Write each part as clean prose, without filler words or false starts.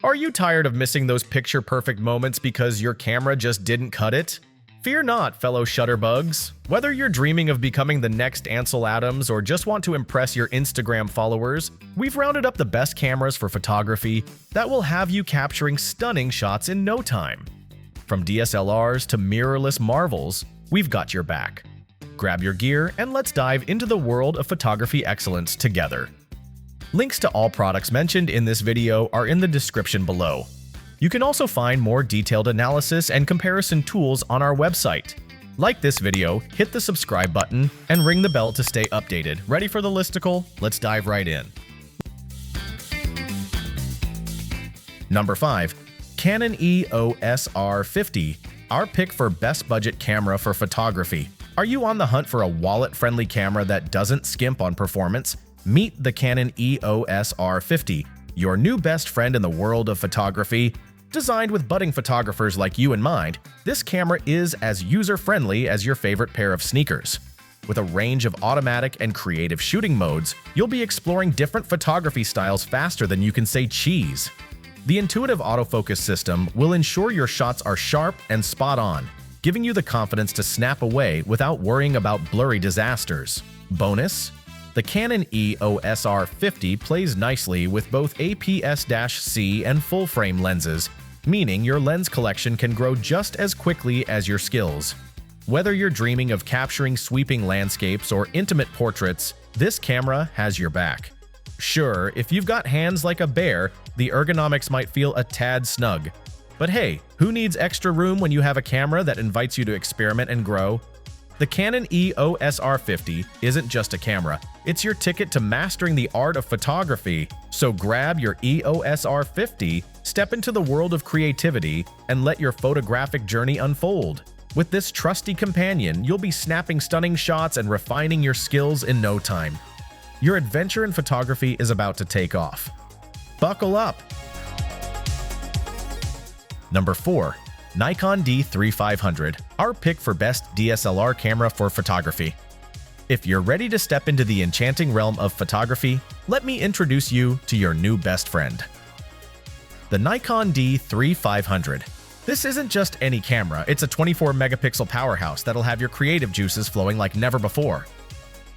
Are you tired of missing those picture-perfect moments because your camera just didn't cut it? Fear not, fellow shutterbugs. Whether you're dreaming of becoming the next Ansel Adams or just want to impress your Instagram followers, we've rounded up the best cameras for photography that will have you capturing stunning shots in no time. From DSLRs to mirrorless marvels, we've got your back. Grab your gear and let's dive into the world of photography excellence together. Links to all products mentioned in this video are in the description below. You can also find more detailed analysis and comparison tools on our website. Like this video, hit the subscribe button, and ring the bell to stay updated. Ready for the listicle? Let's dive right in. Number 5. Canon EOS R50, our pick for best budget camera for photography. Are you on the hunt for a wallet-friendly camera that doesn't skimp on performance? Meet the Canon EOS R50, your new best friend in the world of photography. Designed with budding photographers like you in mind, this camera is as user-friendly as your favorite pair of sneakers. With a range of automatic and creative shooting modes, you'll be exploring different photography styles faster than you can say cheese. The intuitive autofocus system will ensure your shots are sharp and spot on, giving you the confidence to snap away without worrying about blurry disasters. Bonus: the Canon EOS R50 plays nicely with both APS-C and full-frame lenses, meaning your lens collection can grow just as quickly as your skills. Whether you're dreaming of capturing sweeping landscapes or intimate portraits, this camera has your back. Sure, if you've got hands like a bear, the ergonomics might feel a tad snug. But hey, who needs extra room when you have a camera that invites you to experiment and grow? The Canon EOS R50 isn't just a camera, it's your ticket to mastering the art of photography. So grab your EOS R50, step into the world of creativity, and let your photographic journey unfold. With this trusty companion, you'll be snapping stunning shots and refining your skills in no time. Your adventure in photography is about to take off. Buckle up! Number 4. Nikon D3500, our pick for best DSLR camera for photography. If you're ready to step into the enchanting realm of photography, let me introduce you to your new best friend. The Nikon D3500. This isn't just any camera, it's a 24-megapixel powerhouse that'll have your creative juices flowing like never before.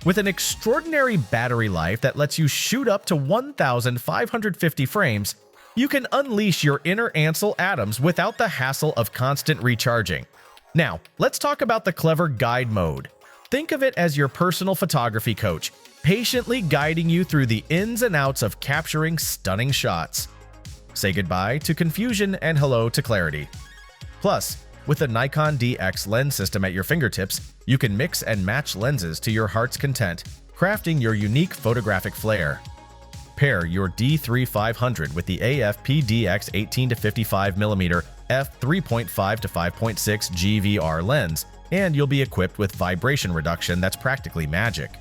With an extraordinary battery life that lets you shoot up to 1,550 frames, you can unleash your inner Ansel Adams without the hassle of constant recharging. Now, let's talk about the clever guide mode. Think of it as your personal photography coach, patiently guiding you through the ins and outs of capturing stunning shots. Say goodbye to confusion and hello to clarity. Plus, with the Nikon DX lens system at your fingertips, you can mix and match lenses to your heart's content, crafting your unique photographic flair. Pair your D3500 with the AFP DX 18-55mm f3.5 to 5.6 GVR lens, and you'll be equipped with vibration reduction that's practically magic.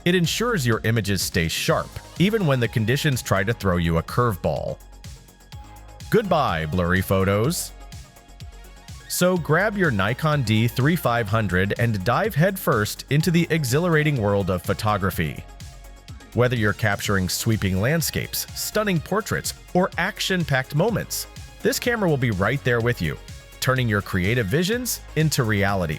It ensures your images stay sharp, even when the conditions try to throw you a curveball. Goodbye, blurry photos! So grab your Nikon D3500 and dive headfirst into the exhilarating world of photography. Whether you're capturing sweeping landscapes, stunning portraits, or action-packed moments, this camera will be right there with you, turning your creative visions into reality.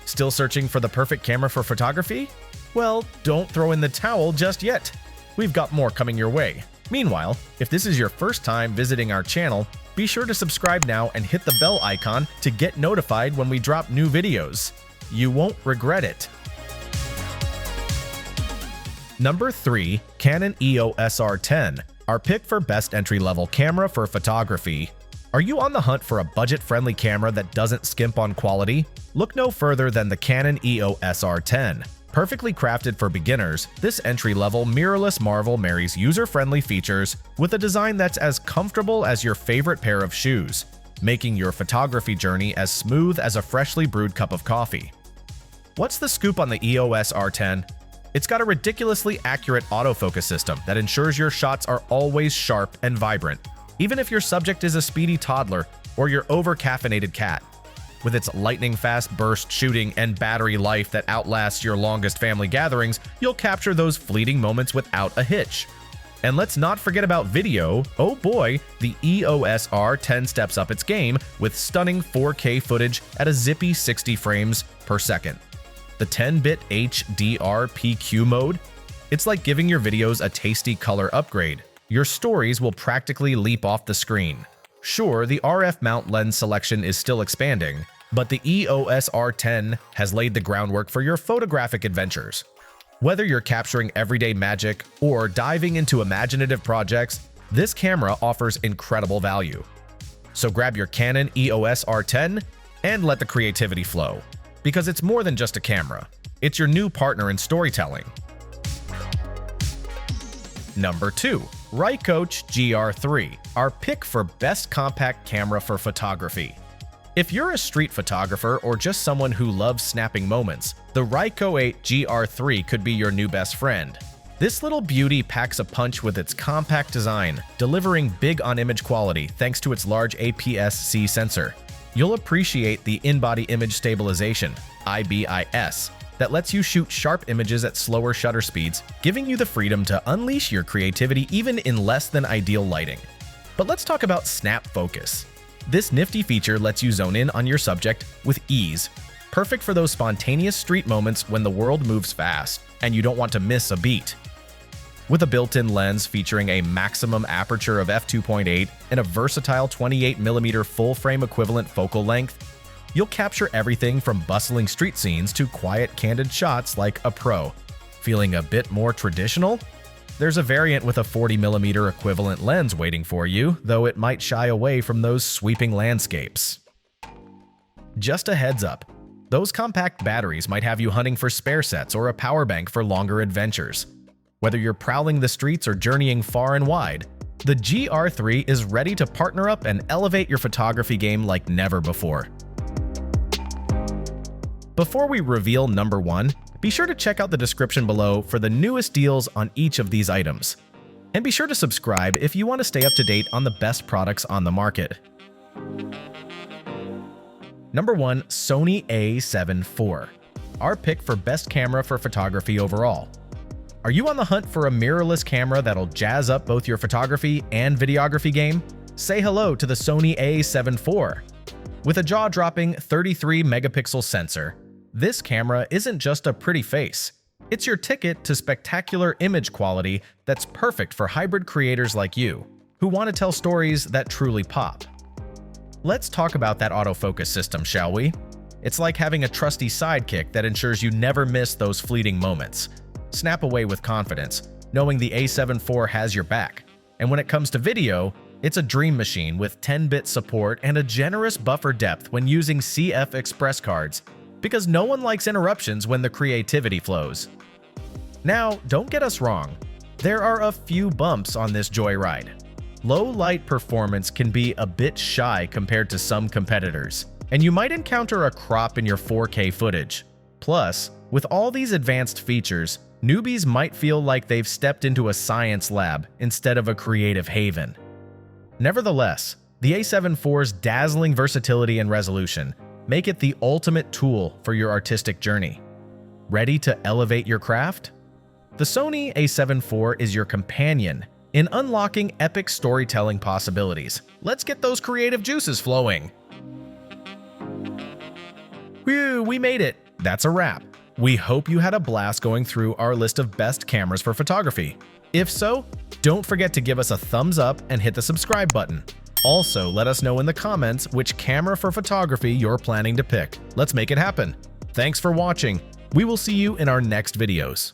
Still searching for the perfect camera for photography? Well, don't throw in the towel just yet. We've got more coming your way. Meanwhile, if this is your first time visiting our channel, be sure to subscribe now and hit the bell icon to get notified when we drop new videos. You won't regret it. Number 3. Canon EOS R10, our pick for best entry-level camera for photography. Are you on the hunt for a budget-friendly camera that doesn't skimp on quality? Look no further than the Canon EOS R10. Perfectly crafted for beginners, this entry-level mirrorless marvel marries user-friendly features with a design that's as comfortable as your favorite pair of shoes, making your photography journey as smooth as a freshly brewed cup of coffee. What's the scoop on the EOS R10? It's got a ridiculously accurate autofocus system that ensures your shots are always sharp and vibrant, even if your subject is a speedy toddler or your over-caffeinated cat. With its lightning-fast burst shooting and battery life that outlasts your longest family gatherings, you'll capture those fleeting moments without a hitch. And let's not forget about video. Oh boy, the EOS R10 steps up its game with stunning 4K footage at a zippy 60 frames per second. The 10-bit HDR PQ mode? It's like giving your videos a tasty color upgrade. Your stories will practically leap off the screen. Sure, the RF mount lens selection is still expanding, but the EOS R10 has laid the groundwork for your photographic adventures. Whether you're capturing everyday magic or diving into imaginative projects, this camera offers incredible value. So grab your Canon EOS R10 and let the creativity flow, because it's more than just a camera. It's your new partner in storytelling. Number 2. RICOH GR III, our pick for best compact camera for photography. If you're a street photographer or just someone who loves snapping moments, the RICOH GR III could be your new best friend. This little beauty packs a punch with its compact design, delivering big on-image quality thanks to its large APS-C sensor. You'll appreciate the in-body image stabilization, IBIS, that lets you shoot sharp images at slower shutter speeds, giving you the freedom to unleash your creativity even in less than ideal lighting. But let's talk about snap focus. This nifty feature lets you zone in on your subject with ease, perfect for those spontaneous street moments when the world moves fast and you don't want to miss a beat. With a built-in lens featuring a maximum aperture of f2.8 and a versatile 28mm full-frame equivalent focal length, you'll capture everything from bustling street scenes to quiet, candid shots like a pro. Feeling a bit more traditional? There's a variant with a 40mm equivalent lens waiting for you, though it might shy away from those sweeping landscapes. Just a heads up, those compact batteries might have you hunting for spare sets or a power bank for longer adventures. Whether you're prowling the streets or journeying far and wide, the GR3 is ready to partner up and elevate your photography game like never before. Before we reveal number 1, be sure to check out the description below for the newest deals on each of these items. And be sure to subscribe if you want to stay up to date on the best products on the market. Number 1. Sony A7 IV, our pick for best camera for photography overall. Are you on the hunt for a mirrorless camera that'll jazz up both your photography and videography game? Say hello to the Sony A7 IV. With a jaw-dropping 33-megapixel sensor, this camera isn't just a pretty face. It's your ticket to spectacular image quality that's perfect for hybrid creators like you, who want to tell stories that truly pop. Let's talk about that autofocus system, shall we? It's like having a trusty sidekick that ensures you never miss those fleeting moments. Snap away with confidence, knowing the A7 IV has your back. And when it comes to video, it's a dream machine with 10-bit support and a generous buffer depth when using CF Express cards, because no one likes interruptions when the creativity flows. Now, don't get us wrong, there are a few bumps on this joyride. Low light performance can be a bit shy compared to some competitors, and you might encounter a crop in your 4K footage. Plus, with all these advanced features, newbies might feel like they've stepped into a science lab instead of a creative haven. Nevertheless, the A7 IV's dazzling versatility and resolution make it the ultimate tool for your artistic journey. Ready to elevate your craft? The Sony A7 IV is your companion in unlocking epic storytelling possibilities. Let's get those creative juices flowing. Whew, we made it. That's a wrap. We hope you had a blast going through our list of best cameras for photography. If so, don't forget to give us a thumbs up and hit the subscribe button. Also, let us know in the comments which camera for photography you're planning to pick. Let's make it happen. Thanks for watching. We will see you in our next videos.